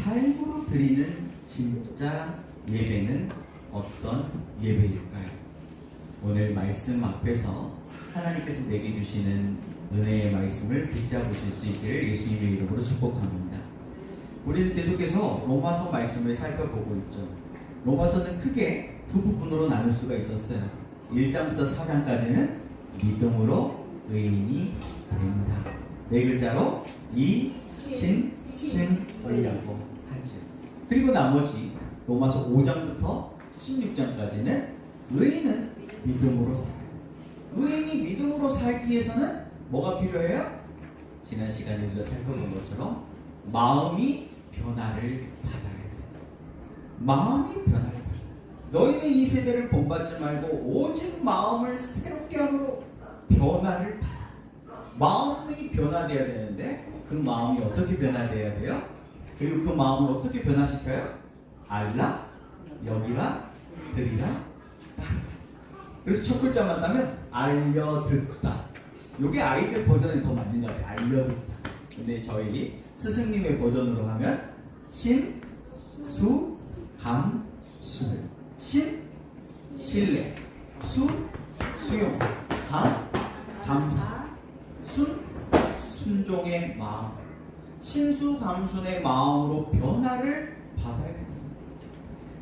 삶으로 드리는 진짜 예배는 어떤 예배일까요? 오늘 말씀 앞에서 하나님께서 내게 주시는 은혜의 말씀을 붙잡으실 수 있기를 예수님의 이름으로 축복합니다. 우리는 계속해서 로마서 말씀을 살펴보고 있죠. 로마서는 크게 두 부분으로 나눌 수가 있었어요. 1장부터 4장까지는 믿음으로 의인이 된다. 네 글자로 이신칭의라고 하죠. 그리고 나머지 로마서 5장부터 16장까지는 의인은 믿음으로 살아요. 의인이 믿음으로 살기 위해서는 뭐가 필요해요? 지난 시간에 우리가 살펴본 것처럼 마음이 변화를 받아야 돼. 마음이 변화를 받아야 돼. 너희는 이 세대를 본받지 말고 오직 마음을 새롭게 함으로 변화를 받아. 마음이 변화되어야 되는데 그 마음이 어떻게 변화되어야 돼요? 그리고 그 마음을 어떻게 변화시켜요? 알라, 여기라, 들이라, 따르라. 그래서 첫 글자만 따면 알려듣다. 이게 아이들 버전이 더 맞는 것 같아요. 알려듣다. 근데 저희 스승님의 버전으로 하면 신, 수, 감, 수. 신, 신뢰. 수, 수용. 감, 감사. 순, 순종의 마음. 신수감순의 마음으로 변화를 받아야 됩니다.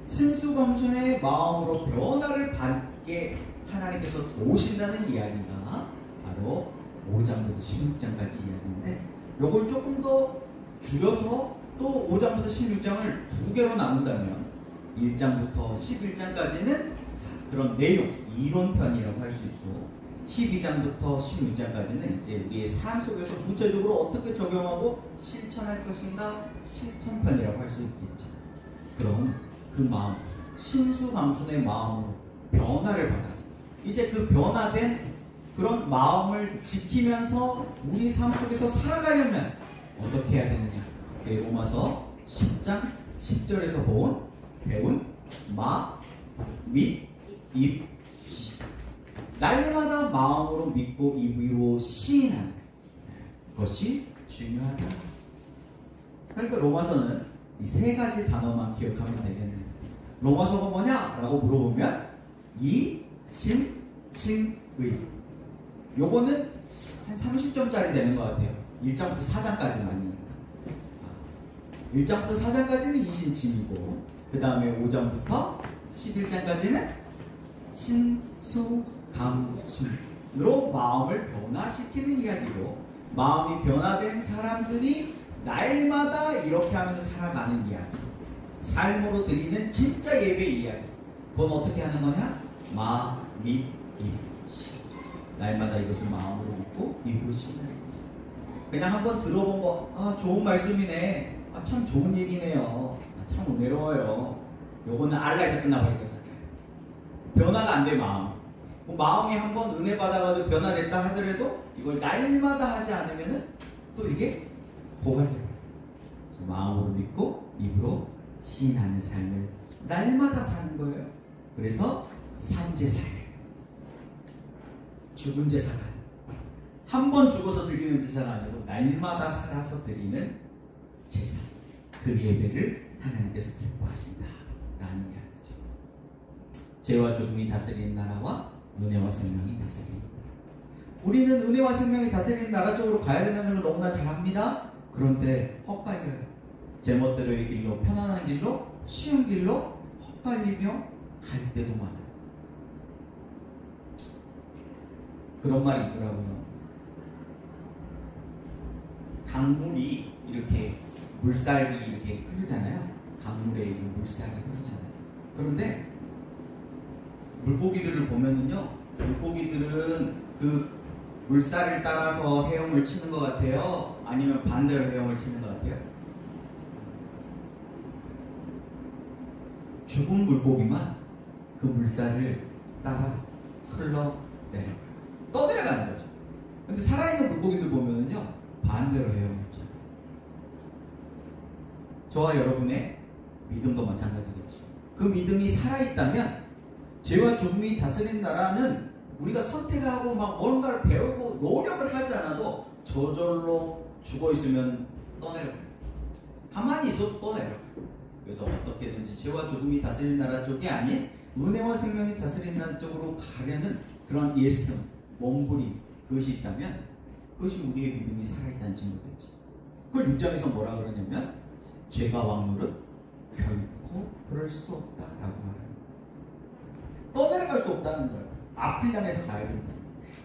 신수감순의 마음으로 변화를 받게 하나님께서 도우신다는 이야기가 바로 5장부터 16장까지 이야기인데, 요걸 조금 더 줄여서 또 5장부터 16장을 두 개로 나눈다면 1장부터 11장까지는 그런 내용, 이론편이라고 할 수 있고, 12장부터 16장까지는 이제 우리의 삶 속에서 구체적으로 어떻게 적용하고 실천할 것인가, 실천편이라고 할 수 있겠죠. 그럼 그 마음, 신수감순의 마음으로 변화를 받아서 이제 그 변화된 그런 마음을 지키면서 우리 삶 속에서 살아가려면 어떻게 해야 되느냐? 로마서 10장 10절에서 배운 마, 및, 입, 시. 날마다 마음으로 믿고 입으로 시인하는 것이 중요하다. 그러니까 로마서는 이 세 가지 단어만 기억하면 되겠네요. 로마서가 뭐냐? 라고 물어보면 이, 신, 칭, 의. 요거는 한 30점짜리 되는 것 같아요. 1장부터 4장까지만이니까. 1장부터 4장까지는 이신칭이고, 그 다음에 5장부터 11장까지는 신수감순으로 마음을 변화시키는 이야기고, 마음이 변화된 사람들이 날마다 이렇게 하면서 살아가는 이야기, 삶으로 드리는 진짜 예배 이야기. 그건 어떻게 하는 거냐? 마, 미, 입, 시. 날마다 이것을 마음으로 믿고 입으로 신하는 것이다. 그냥 한번 들어본 거, 좋은 말씀이네, 참 좋은 얘기네요, 참 은혜로워요, 요거는 알라에서 끝나버릴 거잖아요. 변화가 안 돼. 마음이 한번 은혜 받아가지고 변화됐다 하더라도 이걸 날마다 하지 않으면은 또 이게 고갈돼요. 그래서 마음으로 믿고 입으로 시인하는 삶을 날마다 사는 거예요. 그래서 산제사예요. 죽은 제사가 한 번 죽어서 드리는 제사가 아니고 날마다 살아서 드리는 제사. 그 예배를 하나님께서 기뻐하신다 라는 이야기죠. 죄와 죽음이 다스리는 나라와 은혜와 생명이 다스리는 나라. 우리는 은혜와 생명이 다스리는 나라 쪽으로 가야 된다는 걸 너무나 잘 압니다. 그런데 헛갈려요. 제멋대로의 길로, 편안한 길로, 쉬운 길로 헛갈리며 갈 때도 많아요. 그런 말이 있더라고요. 강물이 이렇게, 물살이 이렇게 흐르잖아요. 강물에 물살이 흐르잖아요. 그런데 물고기들을 보면은요, 물고기들은 그 물살을 따라서 헤엄을 치는 것 같아요? 아니면 반대로 헤엄을 치는 것 같아요? 죽은 물고기만 그 물살을 따라 흘러내려가요. 떠내려가는 거죠. 근데 살아있는 물고기들 보면은요, 반대로 헤엄을 쳐요. 저와 여러분의 믿음도 마찬가지겠죠. 그 믿음이 살아있다면 죄와 죽음이 다스린 나라는 우리가 선택하고 막 뭔가를 배우고 노력을 하지 않아도 저절로 죽어있으면 떠내려가요. 가만히 있어도 또 내려가요. 그래서 어떻게든지 죄와 죽음이 다스리는 나라 쪽이 아닌 은혜와 생명이 다스리는 나라 쪽으로 가려는 그런 예씀, 몸부림, 그것이 있다면 그것이 우리의 믿음이 살아있다는 증거겠지. 그걸 6장에서 뭐라 그러냐면 죄가 왕노릇 결코 그럴 수 없다라고 말합니다. 떠내려갈 수 없다는 거예요. 앞을 향해서 가야 된다.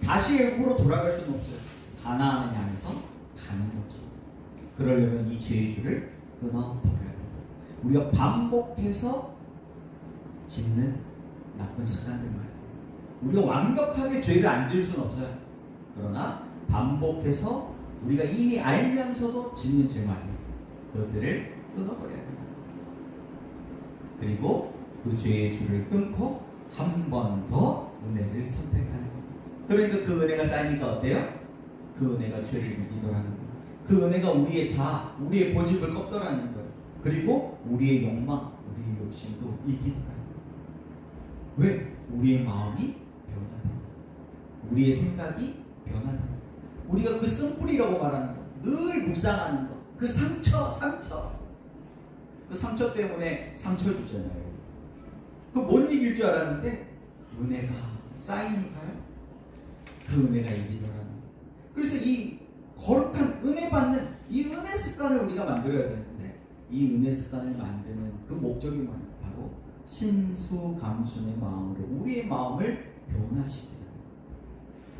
다시 애굽으로 돌아갈 수는 없어요. 가나안을 향해서 가는 거죠. 그러려면 이 죄의 줄을 끊어버려야 된다. 우리가 반복해서 짓는 나쁜 습관들 말이에요. 우리가 완벽하게 죄를 안 지을 수는 없어요. 그러나 반복해서 우리가 이미 알면서도 짓는 죄 말이에요. 그것들을 끊어버려야 된다. 그리고 그 죄의 줄을 끊고 한 번 더 은혜를 선택하는 거예요. 그러니까 그 은혜가 쌓이니까 어때요? 그 은혜가 죄를 이기더라는 거예요. 그 은혜가 우리의 자아, 우리의 고집을 꺾더라는 거예요. 그리고 우리의 욕망, 우리의 욕심도 이기더라는 거예요. 왜? 우리의 마음이 변화돼요. 우리의 생각이 변화돼요. 우리가 그 쓴뿌리라고 말하는 거, 늘 묵상하는 거, 그 상처. 그 상처 때문에 상처 주잖아요. 그 못 이길 줄 알았는데 은혜가 쌓이니까요. 그 은혜가 이기더라는 거예요. 그래서 이 거룩한 은혜 받는 이 은혜 습관을 우리가 만들어야 되는데 이 은혜 습관을 만드는 그 목적이 뭐냐? 바로 신수감순의 마음으로 우리의 마음을 변화시키는 거예요.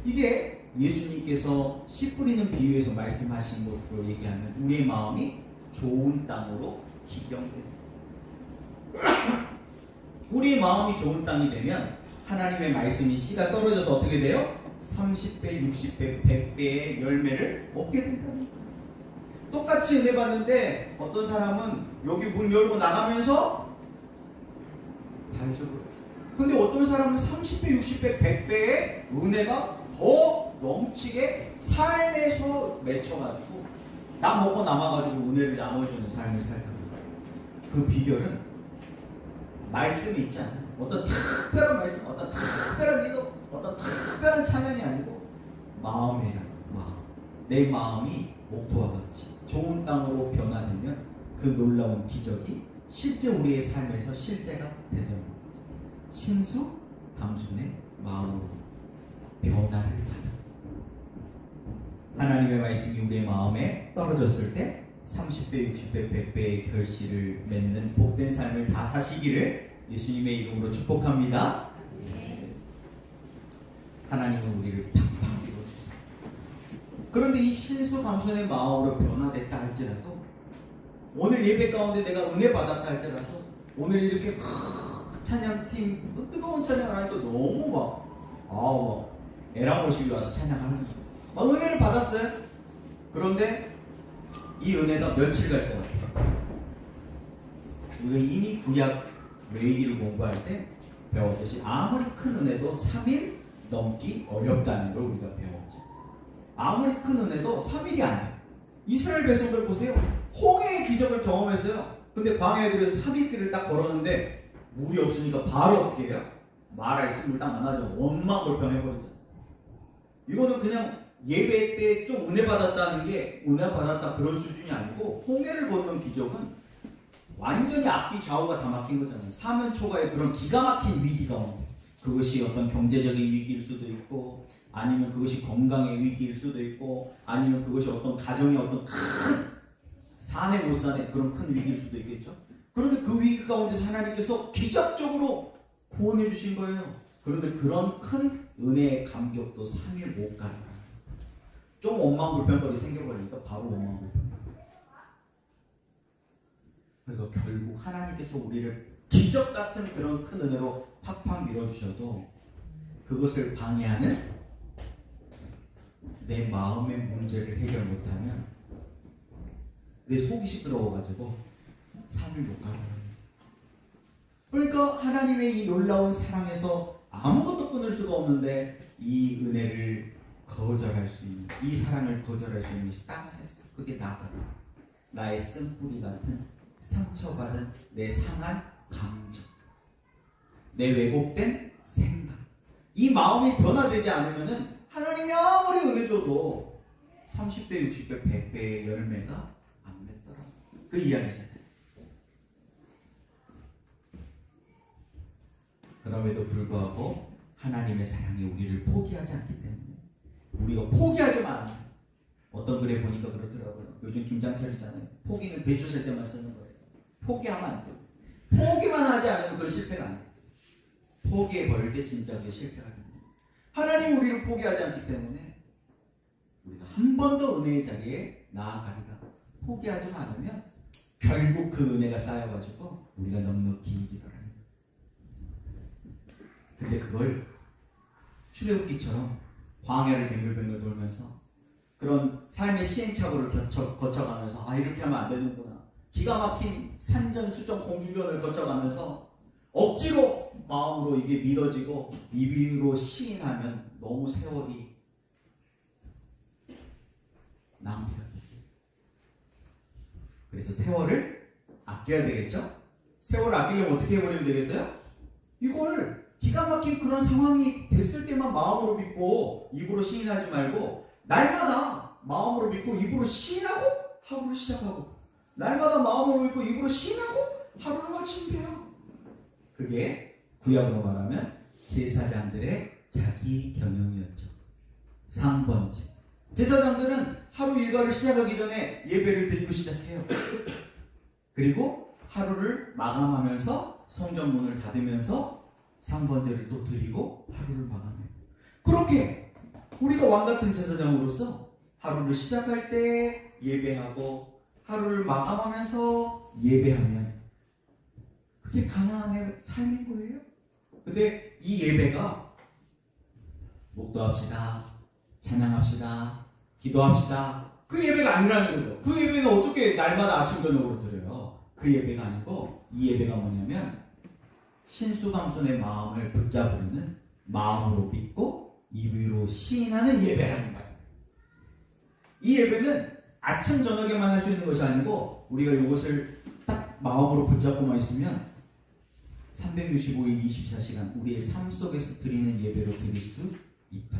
이게 예수님께서 씨 뿌리는 비유에서 말씀하신 것으로 얘기하면 우리의 마음이 좋은 땅으로 기경됩니다. 우리의 마음이 좋은 땅이 되면 하나님의 말씀이 씨가 떨어져서 어떻게 돼요? 30배, 60배, 100배의 열매를 얻게 된다는 거예요. 똑같이 은혜 받는데 어떤 사람은 여기 문 열고 나가면서 다 잊어버려요. 근데 어떤 사람은 30배, 60배, 100배의 은혜가 더 넘치게 삶에서 맺혀가지고 나 먹고 남아가지고 은혜를 나눠주는 삶을 살다는 거예요. 그 비결은 말씀이 있지 않아요. 어떤 특별한 말씀, 어떤 특별한 기도, 어떤 특별한 찬양이 아니고 마음이란 마음. 내 마음이 목토와 같이 좋은 땅으로 변화되면 그 놀라운 기적이 실제 우리의 삶에서 실제가 되더라고요. 신수 감순의 마음으로 변화를 받아. 하나님의 말씀이 우리의 마음에 떨어졌을 때 30배, 60배, 100배의 결실을 맺는 복된 삶을 다 사시기를 예수님의 이름으로 축복합니다. 하나님은 우리를 팡팡 밀어주세요. 그런데 이 신수 감순의 마음으로 변화됐다 할지라도 오늘 예배 가운데 내가 은혜 받았다 할지라도 오늘 이렇게 찬양팀 뜨거운 찬양을 하니까 너무 막 애랑 모시기 와서 찬양하는 거예요. 막 은혜를 받았어요. 그런데 이 은혜가 며칠 갈 것 같아요. 우리가 이미 구약 레위기를 공부할 때 배웠듯이 아무리 큰 은혜도 3일 넘기 어렵다는 걸 우리가 배웠죠. 아무리 큰 은혜도 3일이 안 돼요. 이스라엘 백성들 보세요. 홍해의 기적을 경험했어요. 근데 광야에 들어서 3일길을 딱 걸었는데 물이 없으니까 바로 어떻게 해요? 마라 있으면 물 딱 만나죠. 원망 불편해버리죠. 이거는 그냥 예배 때 좀 은혜 받았다는 게 은혜 받았다 그런 수준이 아니고 홍해를 걷는 기적은 완전히 앞뒤 좌우가 다 막힌 거잖아요. 사면초가의 그런 기가 막힌 위기 가운데 그것이 어떤 경제적인 위기일 수도 있고 아니면 그것이 건강의 위기일 수도 있고 아니면 그것이 어떤 가정의 어떤 큰 사내 못 사내 그런 큰 위기일 수도 있겠죠. 그런데 그 위기 가운데서 하나님께서 기적적으로 구원해 주신 거예요. 그런데 그런 큰 은혜의 감격도 3일 못 가요. 좀 원망불평거리 생겨버리니까 바로 원망불평. 그러니까 결국 하나님께서 우리를 기적 같은 그런 큰 은혜로 팍팍 밀어주셔도 그것을 방해하는 내 마음의 문제를 해결 못하면 내 속이 시끄러워가지고 3일 못 가요. 그러니까 하나님의 이 놀라운 사랑에서 아무것도 끊을 수가 없는데 이 은혜를 거절할 수 있는, 이 사랑을 거절할 수 있는 것이 딱 하나 있어요. 그게 나더라. 나의 쓴뿌리 같은 상처받은 내 상한 감정, 내 왜곡된 생각, 이 마음이 변화되지 않으면은 하나님이 아무리 은혜 줘도 30배, 60배, 100배의 열매가 안 맺더라. 그 이야기잖아요. 그럼에도 불구하고 하나님의 사랑이 우리를 포기하지 않기 때문에 우리가 포기하지 말아요. 어떤 글에 보니까 그렇더라고요. 요즘 김장철이잖아요. 포기는 배추 셀 때만 쓰는 거예요. 포기하면 안 돼요. 포기만 하지 않으면 그건 실패가 아니에요. 포기해버릴 때 진짜 그게 실패가 됩니다. 하나님 우리를 포기하지 않기 때문에 우리가 한 번 더 은혜의 자리에 나아가리라. 포기하지 않으면 결국 그 은혜가 쌓여가지고 우리가 넉넉히 이기더라고요. 근데 그걸 출애굽기처럼 광야를 뱅글뱅글 돌면서 그런 삶의 시행착오를 거쳐가면서 이렇게 하면 안 되는구나. 기가 막힌 산전수전 공주전을 거쳐가면서 억지로 마음으로 이게 믿어지고 입으로 시인하면 너무 세월이 낭비가 돼요. 그래서 세월을 아껴야 되겠죠? 세월을 아끼려면 어떻게 해버리면 되겠어요? 이걸 기가 막힌 그런 상황이 됐을 때만 마음으로 믿고 입으로 시인하지 말고 날마다 마음으로 믿고 입으로 시인하고 하루를 시작하고 날마다 마음으로 믿고 입으로 시인하고 하루를 마치면 돼요. 그게 구약으로 말하면 제사장들의 자기 경영이었죠. 3번째, 제사장들은 하루 일과를 시작하기 전에 예배를 드리고 시작해요. 그리고 하루를 마감하면서 성전 문을 닫으면서 3번째를 또 드리고 하루를 마감해요. 그렇게 우리가 왕같은 제사장으로서 하루를 시작할 때 예배하고 하루를 마감하면서 예배하면 그게 가나안의 삶인 거예요. 근데 이 예배가 목도합시다, 찬양합시다, 기도합시다, 그 예배가 아니라는 거죠. 그 예배는 어떻게 날마다 아침 저녁으로 드려요? 그 예배가 아니고 이 예배가 뭐냐면 신수감순의 마음을 붙잡으려는 마음으로 믿고 입으로 시인하는 예배라는 거예요. 이 예배는 아침 저녁에만 할 수 있는 것이 아니고 우리가 이것을 딱 마음으로 붙잡고만 있으면 365일 24시간 우리의 삶 속에서 드리는 예배로 드릴 수 있다.